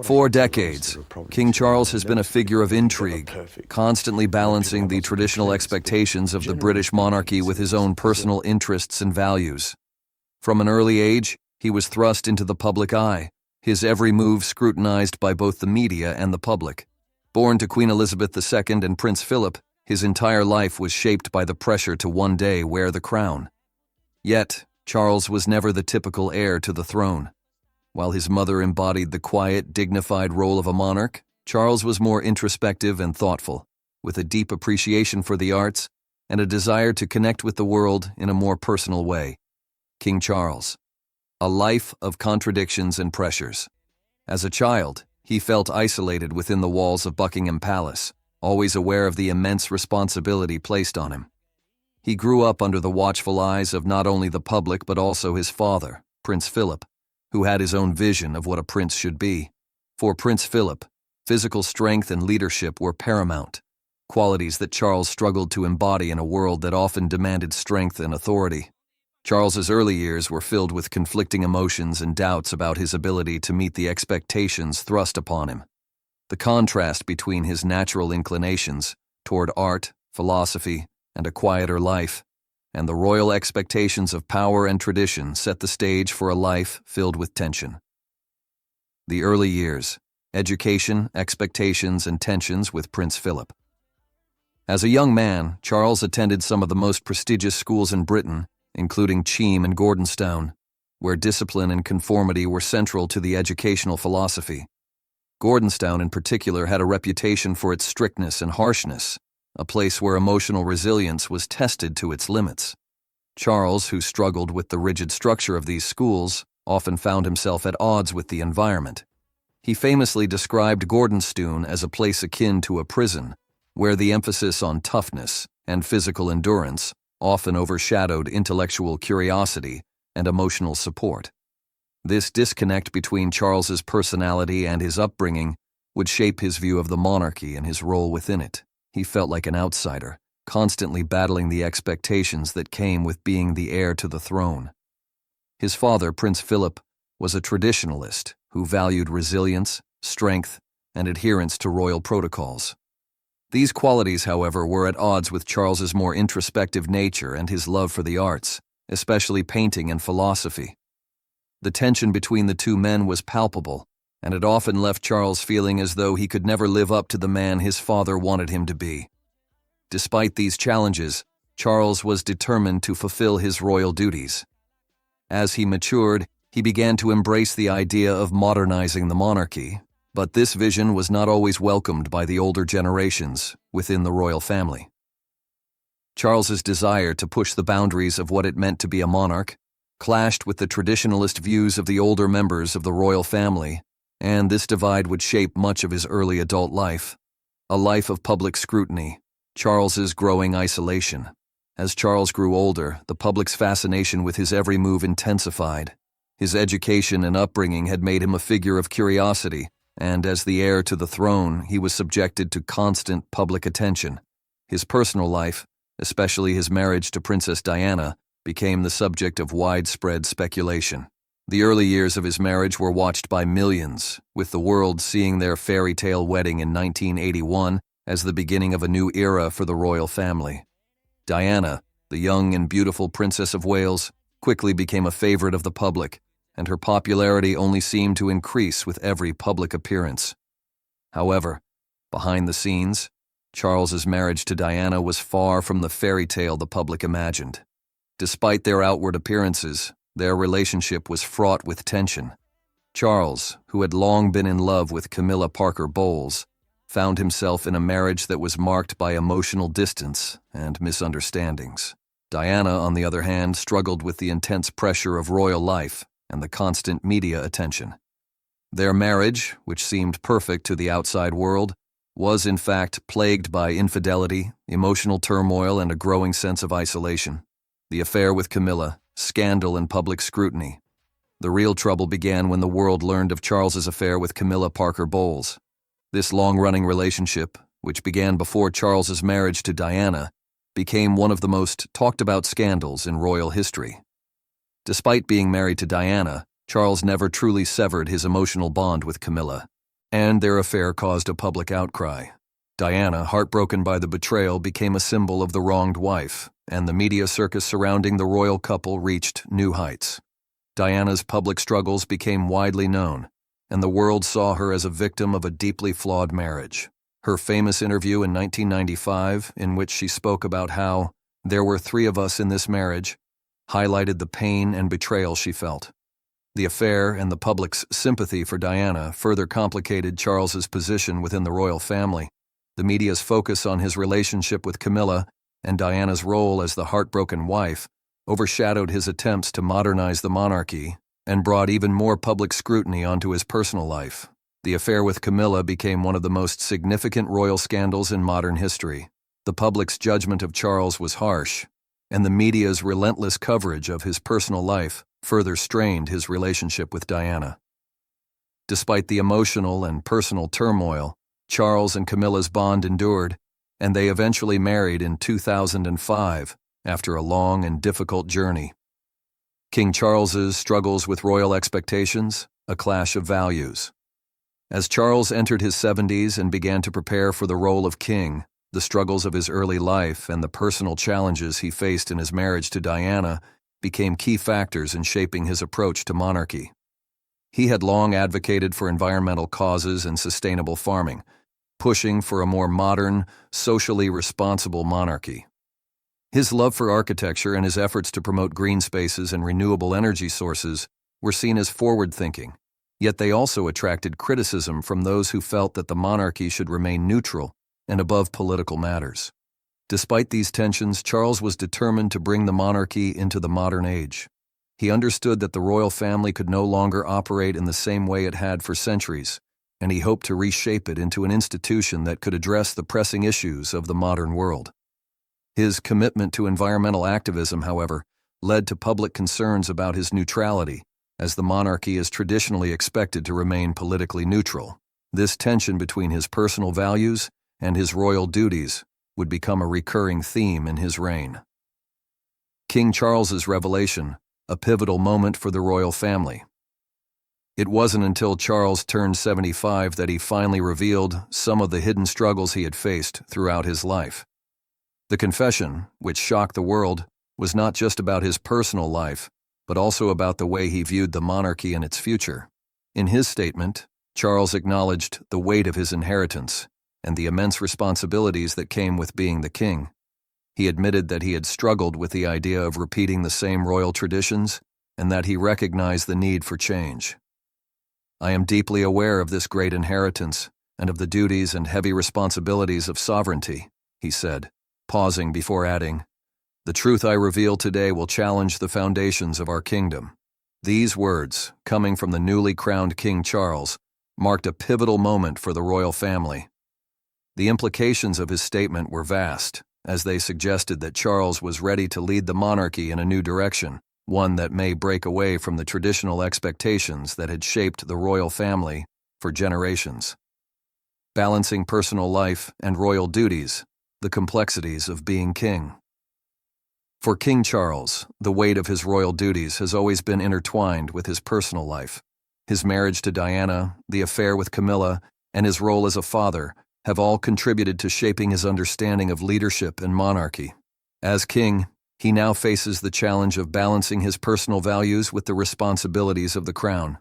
For decades, King Charles has been a figure of intrigue, constantly balancing the traditional expectations of the British monarchy with his own personal interests and values. From an early age, he was thrust into the public eye, his every move scrutinized by both the media and the public. Born to Queen Elizabeth II and Prince Philip, his entire life was shaped by the pressure to one day wear the crown. Yet, Charles was never the typical heir to the throne. While his mother embodied the quiet, dignified role of a monarch, Charles was more introspective and thoughtful, with a deep appreciation for the arts and a desire to connect with the world in a more personal way. King Charles. A life of contradictions and pressures. As a child, he felt isolated within the walls of Buckingham Palace, always aware of the immense responsibility placed on him. He grew up under the watchful eyes of not only the public but also his father, Prince Philip, who had his own vision of what a prince should be. For Prince Philip, physical strength and leadership were paramount, qualities that Charles struggled to embody in a world that often demanded strength and authority. Charles's early years were filled with conflicting emotions and doubts about his ability to meet the expectations thrust upon him. The contrast between his natural inclinations toward art, philosophy, and a quieter life, and the royal expectations of power and tradition set the stage for a life filled with tension. The early years, education, expectations, and tensions with Prince Philip. As a young man, Charles attended some of the most prestigious schools in Britain, including Cheam and Gordonstoun, where discipline and conformity were central to the educational philosophy. Gordonstoun in particular had a reputation for its strictness and harshness, a place where emotional resilience was tested to its limits. Charles, who struggled with the rigid structure of these schools, often found himself at odds with the environment. He famously described Gordonstoun as a place akin to a prison, where the emphasis on toughness and physical endurance often overshadowed intellectual curiosity and emotional support. This disconnect between Charles's personality and his upbringing would shape his view of the monarchy and his role within it. He felt like an outsider, constantly battling the expectations that came with being the heir to the throne. His father, Prince Philip, was a traditionalist who valued resilience, strength, and adherence to royal protocols. These qualities, however, were at odds with Charles's more introspective nature and his love for the arts, especially painting and philosophy. The tension between the two men was palpable, and it often left Charles feeling as though he could never live up to the man his father wanted him to be. Despite these challenges, Charles was determined to fulfill his royal duties. As he matured, he began to embrace the idea of modernizing the monarchy, but this vision was not always welcomed by the older generations within the royal family. Charles's desire to push the boundaries of what it meant to be a monarch clashed with the traditionalist views of the older members of the royal family, and this divide would shape much of his early adult life. A life of public scrutiny, Charles's growing isolation. As Charles grew older, the public's fascination with his every move intensified. His education and upbringing had made him a figure of curiosity, and as the heir to the throne, he was subjected to constant public attention. His personal life, especially his marriage to Princess Diana, became the subject of widespread speculation. The early years of his marriage were watched by millions, with the world seeing their fairy tale wedding in 1981 as the beginning of a new era for the royal family. Diana, the young and beautiful Princess of Wales, quickly became a favorite of the public, and her popularity only seemed to increase with every public appearance. However, behind the scenes, Charles's marriage to Diana was far from the fairy tale the public imagined. Despite their outward appearances, their relationship was fraught with tension. Charles, who had long been in love with Camilla Parker Bowles, found himself in a marriage that was marked by emotional distance and misunderstandings. Diana, on the other hand, struggled with the intense pressure of royal life and the constant media attention. Their marriage, which seemed perfect to the outside world, was in fact plagued by infidelity, emotional turmoil, and a growing sense of isolation. The affair with Camilla, scandal and public scrutiny. The real trouble began when the world learned of Charles's affair with Camilla Parker Bowles. This long-running relationship, which began before Charles's marriage to Diana, became one of the most talked-about scandals in royal history. Despite being married to Diana, Charles never truly severed his emotional bond with Camilla. and their affair caused a public outcry. Diana, heartbroken by the betrayal, became a symbol of the wronged wife, and the media circus surrounding the royal couple reached new heights. Diana's public struggles became widely known, and the world saw her as a victim of a deeply flawed marriage. Her famous interview in 1995, in which she spoke about how "there were three of us in this marriage," highlighted the pain and betrayal she felt. The affair and the public's sympathy for Diana further complicated Charles's position within the royal family. The media's focus on his relationship with Camilla and Diana's role as the heartbroken wife overshadowed his attempts to modernize the monarchy and brought even more public scrutiny onto his personal life. The affair with Camilla became one of the most significant royal scandals in modern history. The public's judgment of Charles was harsh, and the media's relentless coverage of his personal life further strained his relationship with Diana. Despite the emotional and personal turmoil, Charles and Camilla's bond endured, and they eventually married in 2005 after a long and difficult journey. King Charles's struggles with royal expectations, a clash of values. As Charles entered his 70s and began to prepare for the role of king, the struggles of his early life and the personal challenges he faced in his marriage to Diana became key factors in shaping his approach to monarchy. He had long advocated for environmental causes and sustainable farming, pushing for a more modern, socially responsible monarchy. His love for architecture and his efforts to promote green spaces and renewable energy sources were seen as forward-thinking, yet they also attracted criticism from those who felt that the monarchy should remain neutral and above political matters. Despite these tensions, Charles was determined to bring the monarchy into the modern age. He understood that the royal family could no longer operate in the same way it had for centuries, and he hoped to reshape it into an institution that could address the pressing issues of the modern world. His commitment to environmental activism, however, led to public concerns about his neutrality, as the monarchy is traditionally expected to remain politically neutral. This tension between his personal values and his royal duties would become a recurring theme in his reign. King Charles's revelation, a pivotal moment for the royal family. It wasn't until Charles turned 75 that he finally revealed some of the hidden struggles he had faced throughout his life. The confession, which shocked the world, was not just about his personal life, but also about the way he viewed the monarchy and its future. In his statement, Charles acknowledged the weight of his inheritance and the immense responsibilities that came with being the king. He admitted that he had struggled with the idea of repeating the same royal traditions and that he recognized the need for change. "I am deeply aware of this great inheritance and of the duties and heavy responsibilities of sovereignty," he said, pausing before adding, "The truth I reveal today will challenge the foundations of our kingdom." These words, coming from the newly crowned King Charles, marked a pivotal moment for the royal family. The implications of his statement were vast, as they suggested that Charles was ready to lead the monarchy in a new direction, one that may break away from the traditional expectations that had shaped the royal family for generations. Balancing personal life and royal duties, the complexities of being king. For King Charles, the weight of his royal duties has always been intertwined with his personal life. His marriage to Diana, the affair with Camilla, and his role as a father have all contributed to shaping his understanding of leadership and monarchy. As king, he now faces the challenge of balancing his personal values with the responsibilities of the crown.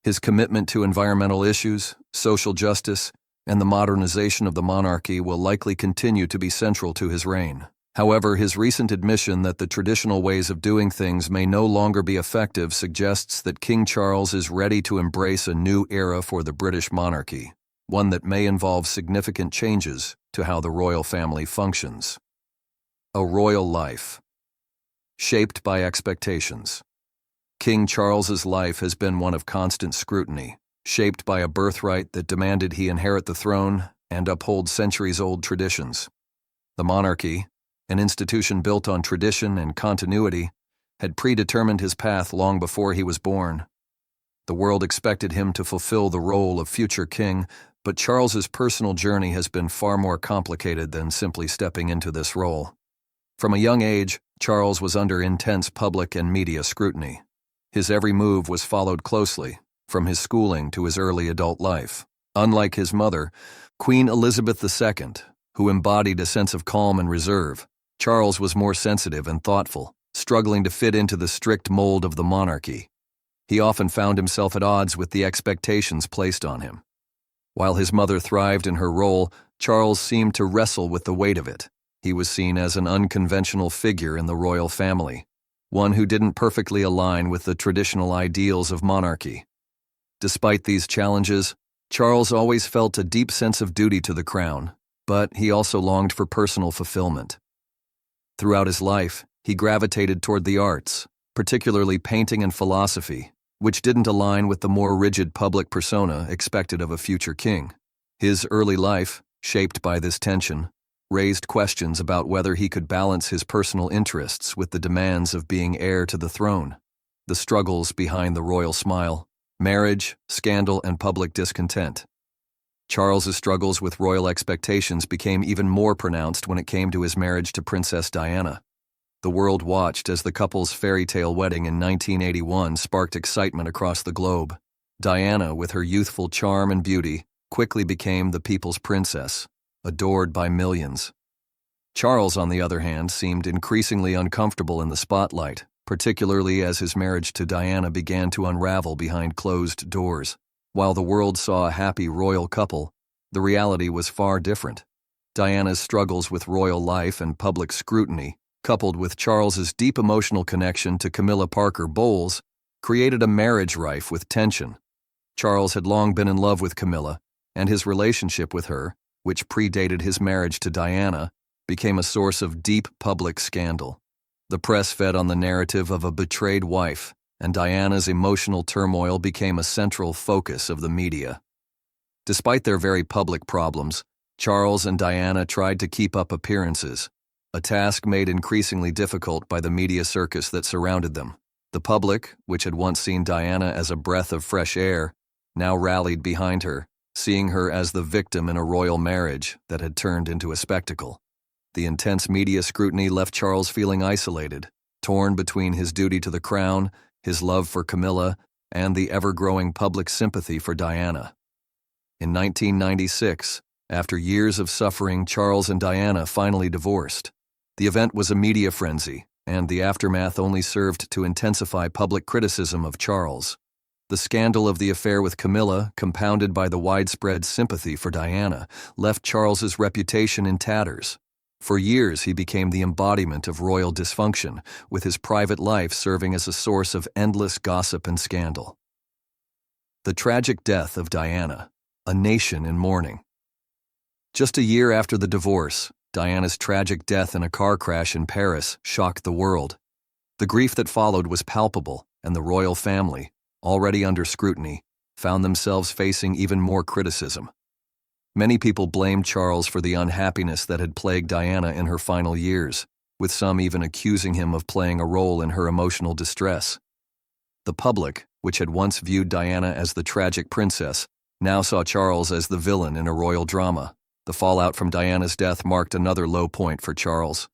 His commitment to environmental issues, social justice, and the modernization of the monarchy will likely continue to be central to his reign. However, his recent admission that the traditional ways of doing things may no longer be effective suggests that King Charles is ready to embrace a new era for the British monarchy, one that may involve significant changes to how the royal family functions. A royal life. Shaped by expectations. King Charles's life has been one of constant scrutiny, shaped by a birthright that demanded he inherit the throne and uphold centuries-old traditions. The monarchy, an institution built on tradition and continuity, had predetermined his path long before he was born. The world expected him to fulfill the role of future king, but Charles's personal journey has been far more complicated than simply stepping into this role. From a young age, Charles was under intense public and media scrutiny. His every move was followed closely, from his schooling to his early adult life. Unlike his mother, Queen Elizabeth II, who embodied a sense of calm and reserve, Charles was more sensitive and thoughtful, struggling to fit into the strict mold of the monarchy. He often found himself at odds with the expectations placed on him. While his mother thrived in her role, Charles seemed to wrestle with the weight of it. He was seen as an unconventional figure in the royal family, one who didn't perfectly align with the traditional ideals of monarchy. Despite these challenges, Charles always felt a deep sense of duty to the crown, but he also longed for personal fulfillment. Throughout his life, he gravitated toward the arts, particularly painting and philosophy, which didn't align with the more rigid public persona expected of a future king. His early life, shaped by this tension, raised questions about whether he could balance his personal interests with the demands of being heir to the throne. The struggles behind the royal smile, marriage, scandal, and public discontent. Charles's struggles with royal expectations became even more pronounced when it came to his marriage to Princess Diana. The world watched as the couple's fairy tale wedding in 1981 sparked excitement across the globe. Diana, with her youthful charm and beauty, quickly became the people's princess, adored by millions. Charles, on the other hand, seemed increasingly uncomfortable in the spotlight, particularly as his marriage to Diana began to unravel behind closed doors. While the world saw a happy royal couple, the reality was far different. Diana's struggles with royal life and public scrutiny, coupled with Charles's deep emotional connection to Camilla Parker Bowles, created a marriage rife with tension. Charles had long been in love with Camilla, and his relationship with her, which predated his marriage to Diana, became a source of deep public scandal. The press fed on the narrative of a betrayed wife, and Diana's emotional turmoil became a central focus of the media. Despite their very public problems, Charles and Diana tried to keep up appearances, a task made increasingly difficult by the media circus that surrounded them. The public, which had once seen Diana as a breath of fresh air, now rallied behind her, seeing her as the victim in a royal marriage that had turned into a spectacle. The intense media scrutiny left Charles feeling isolated, torn between his duty to the crown, his love for Camilla, and the ever-growing public sympathy for Diana. In 1996, after years of suffering, Charles and Diana finally divorced. The event was a media frenzy, and the aftermath only served to intensify public criticism of Charles. The scandal of the affair with Camilla, compounded by the widespread sympathy for Diana, left Charles's reputation in tatters. For years, he became the embodiment of royal dysfunction, with his private life serving as a source of endless gossip and scandal. The tragic death of Diana, a nation in mourning. Just a year after the divorce, Diana's tragic death in a car crash in Paris shocked the world. The grief that followed was palpable, and the royal family, already under scrutiny, found themselves facing even more criticism. Many people blamed Charles for the unhappiness that had plagued Diana in her final years, with some even accusing him of playing a role in her emotional distress. The public, which had once viewed Diana as the tragic princess, now saw Charles as the villain in a royal drama. The fallout from Diana's death marked another low point for Charles.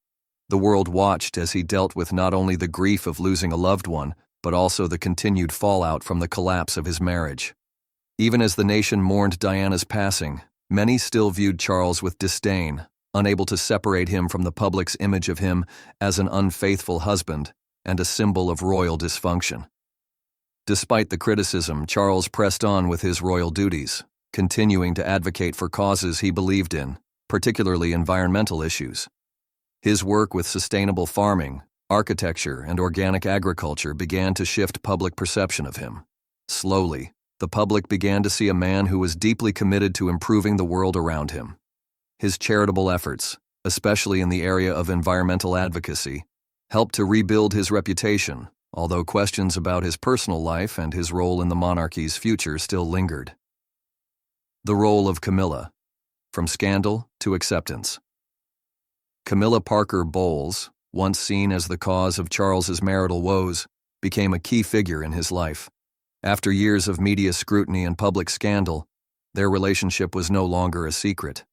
The world watched as he dealt with not only the grief of losing a loved one, but also the continued fallout from the collapse of his marriage. Even as the nation mourned Diana's passing, many still viewed Charles with disdain, unable to separate him from the public's image of him as an unfaithful husband and a symbol of royal dysfunction. Despite the criticism, Charles pressed on with his royal duties, continuing to advocate for causes he believed in, particularly environmental issues. His work with sustainable farming, architecture, and organic agriculture began to shift public perception of him. Slowly, the public began to see a man who was deeply committed to improving the world around him. His charitable efforts, especially in the area of environmental advocacy, helped to rebuild his reputation, although questions about his personal life and his role in the monarchy's future still lingered. The role of Camilla, from scandal to acceptance. Camilla Parker Bowles, once seen as the cause of Charles's marital woes, became a key figure in his life. After years of media scrutiny and public scandal, their relationship was no longer a secret.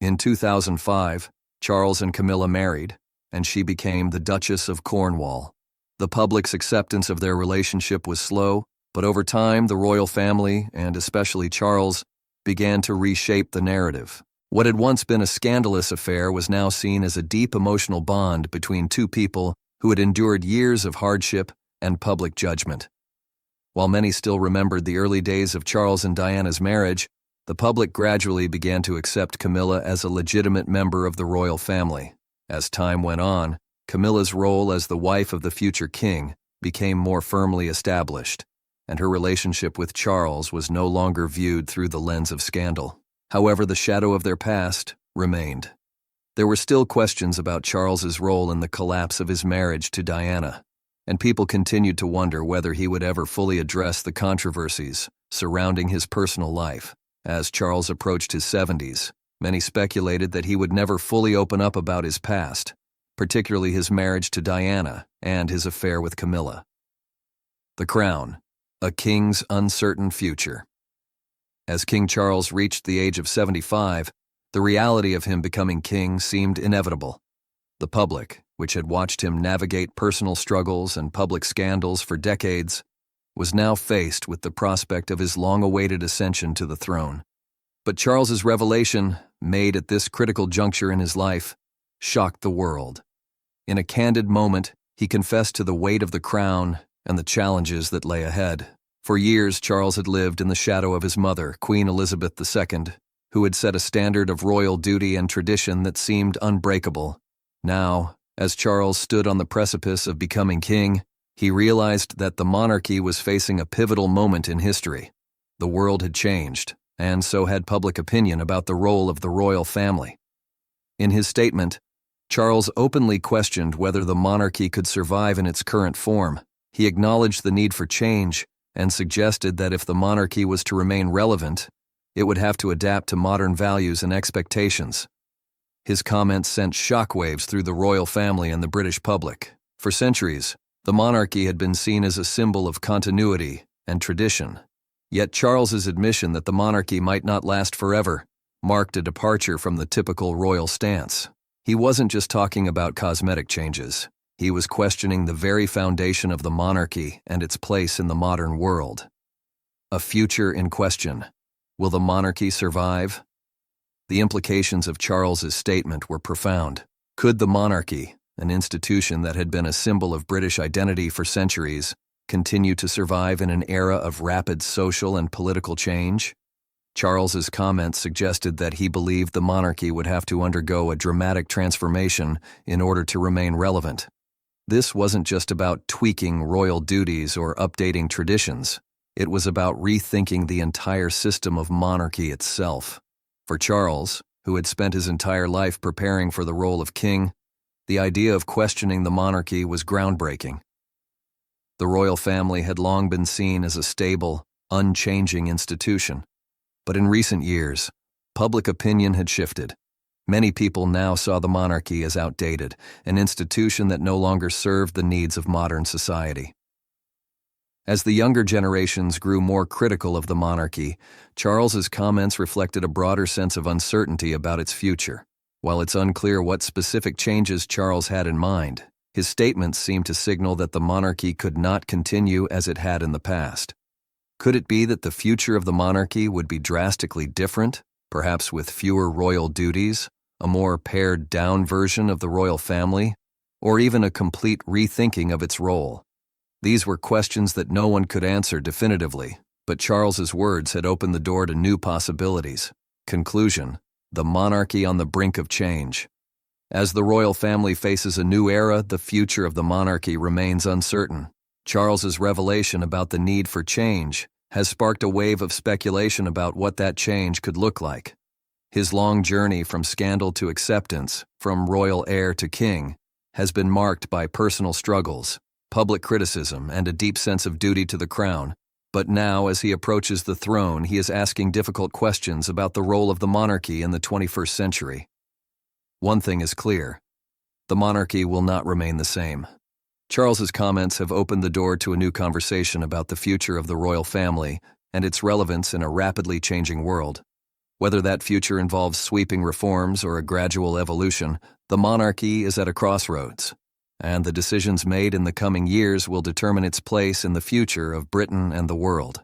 In 2005, Charles and Camilla married, and she became the Duchess of Cornwall. The public's acceptance of their relationship was slow, but over time the royal family, and especially Charles, began to reshape the narrative. What had once been a scandalous affair was now seen as a deep emotional bond between two people who had endured years of hardship and public judgment. While many still remembered the early days of Charles and Diana's marriage, the public gradually began to accept Camilla as a legitimate member of the royal family. As time went on, Camilla's role as the wife of the future king became more firmly established, and her relationship with Charles was no longer viewed through the lens of scandal. However, the shadow of their past remained. There were still questions about Charles's role in the collapse of his marriage to Diana, and people continued to wonder whether he would ever fully address the controversies surrounding his personal life. As Charles approached his 70s, many speculated that he would never fully open up about his past, particularly his marriage to Diana and his affair with Camilla. The Crown, a king's uncertain future. As King Charles reached the age of 75, the reality of him becoming king seemed inevitable. The public, which had watched him navigate personal struggles and public scandals for decades, was now faced with the prospect of his long-awaited ascension to the throne. But Charles's revelation, made at this critical juncture in his life, shocked the world. In a candid moment, he confessed to the weight of the crown and the challenges that lay ahead. For years, Charles had lived in the shadow of his mother, Queen Elizabeth II, who had set a standard of royal duty and tradition that seemed unbreakable. Now, as Charles stood on the precipice of becoming king, he realized that the monarchy was facing a pivotal moment in history. The world had changed, and so had public opinion about the role of the royal family. In his statement, Charles openly questioned whether the monarchy could survive in its current form. He acknowledged the need for change and suggested that if the monarchy was to remain relevant, it would have to adapt to modern values and expectations. His comments sent shockwaves through the royal family and the British public. For centuries, the monarchy had been seen as a symbol of continuity and tradition. Yet Charles's admission that the monarchy might not last forever marked a departure from the typical royal stance. He wasn't just talking about cosmetic changes. He was questioning the very foundation of the monarchy and its place in the modern world. A future in question. Will the monarchy survive? The implications of Charles's statement were profound. Could the monarchy, an institution that had been a symbol of British identity for centuries, continue to survive in an era of rapid social and political change? Charles's comments suggested that he believed the monarchy would have to undergo a dramatic transformation in order to remain relevant. This wasn't just about tweaking royal duties or updating traditions. It was about rethinking the entire system of monarchy itself. For Charles, who had spent his entire life preparing for the role of king, the idea of questioning the monarchy was groundbreaking. The royal family had long been seen as a stable, unchanging institution. But in recent years, public opinion had shifted. Many people now saw the monarchy as outdated, an institution that no longer served the needs of modern society. As the younger generations grew more critical of the monarchy, Charles's comments reflected a broader sense of uncertainty about its future. While it's unclear what specific changes Charles had in mind, his statements seemed to signal that the monarchy could not continue as it had in the past. Could it be that the future of the monarchy would be drastically different, perhaps with fewer royal duties, a more pared-down version of the royal family, or even a complete rethinking of its role? These were questions that no one could answer definitively, but Charles's words had opened the door to new possibilities. Conclusion: the monarchy on the brink of change. As the royal family faces a new era, the future of the monarchy remains uncertain. Charles's revelation about the need for change has sparked a wave of speculation about what that change could look like. His long journey from scandal to acceptance, from royal heir to king, has been marked by personal struggles, public criticism, and a deep sense of duty to the crown. But now, as he approaches the throne, he is asking difficult questions about the role of the monarchy in the 21st century. One thing is clear: the monarchy will not remain the same. Charles's comments have opened the door to a new conversation about the future of the royal family and its relevance in a rapidly changing world. Whether that future involves sweeping reforms or a gradual evolution, the monarchy is at a crossroads, and the decisions made in the coming years will determine its place in the future of Britain and the world.